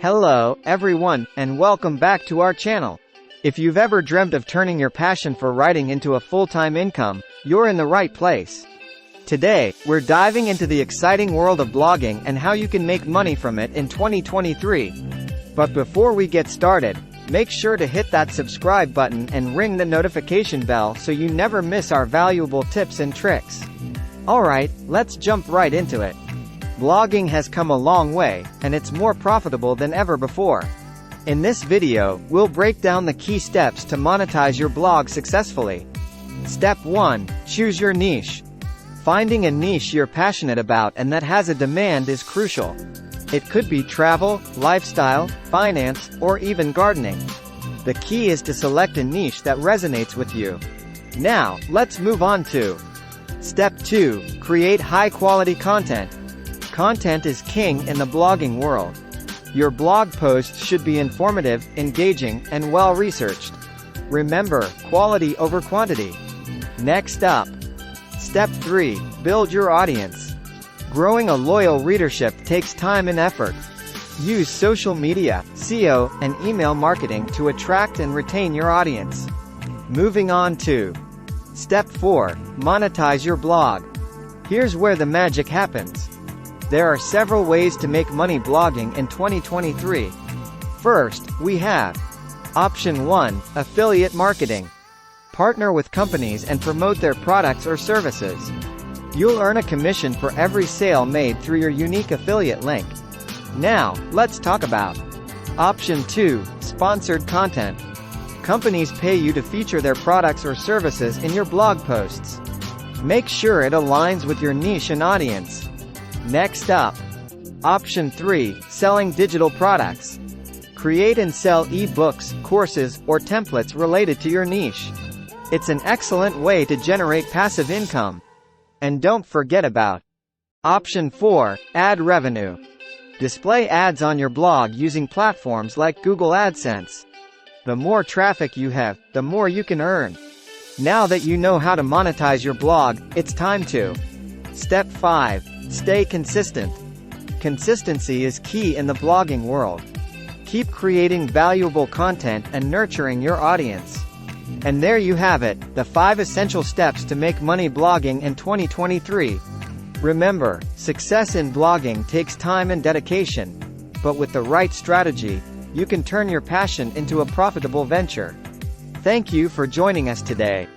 Hello, everyone, and welcome back to our channel. If you've ever dreamt of turning your passion for writing into a full-time income, you're in the right place. Today, we're diving into the exciting world of blogging and how you can make money from it in 2023. But before we get started, make sure to hit that subscribe button and ring the notification bell so you never miss our valuable tips and tricks. Alright, let's jump right into it. Blogging has come a long way, and it's more profitable than ever before. In this video, we'll break down the key steps to monetize your blog successfully. Step 1. Choose your niche. Finding a niche you're passionate about and that has a demand is crucial. It could be travel, lifestyle, finance, or even gardening. The key is to select a niche that resonates with you. Now, let's move on to Step 2. Create high-quality content. Content is king in the blogging world. Your blog posts should be informative, engaging, and well-researched. Remember, quality over quantity. Next up. Step 3. Build your audience. Growing a loyal readership takes time and effort. Use social media, SEO, and email marketing to attract and retain your audience. Moving on to Step 4. Monetize your blog. Here's where the magic happens. There are several ways to make money blogging in 2023. First, we have Option 1. Affiliate marketing. Partner with companies and promote their products or services. You'll earn a commission for every sale made through your unique affiliate link. Now, let's talk about Option 2. Sponsored content. Companies pay you to feature their products or services in your blog posts. Make sure it aligns with your niche and audience. Next up. Option 3. Selling digital products. Create and sell e-books, courses, or templates related to your niche. It's an excellent way to generate passive income. And don't forget about Option 4. Ad revenue. Display ads on your blog using platforms like Google AdSense. The more traffic you have, the more you can earn. Now that you know how to monetize your blog, it's time to Step 5. Stay consistent. Consistency is key in the blogging world. Keep creating valuable content and nurturing your audience. And there you have it, the 5 essential steps to make money blogging in 2023. Remember, success in blogging takes time and dedication. But with the right strategy, you can turn your passion into a profitable venture. Thank you for joining us today.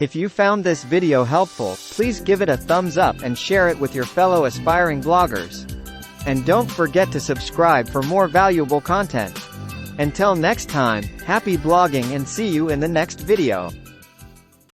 If you found this video helpful, please give it a thumbs up and share it with your fellow aspiring bloggers. And don't forget to subscribe for more valuable content. Until next time, happy blogging and see you in the next video.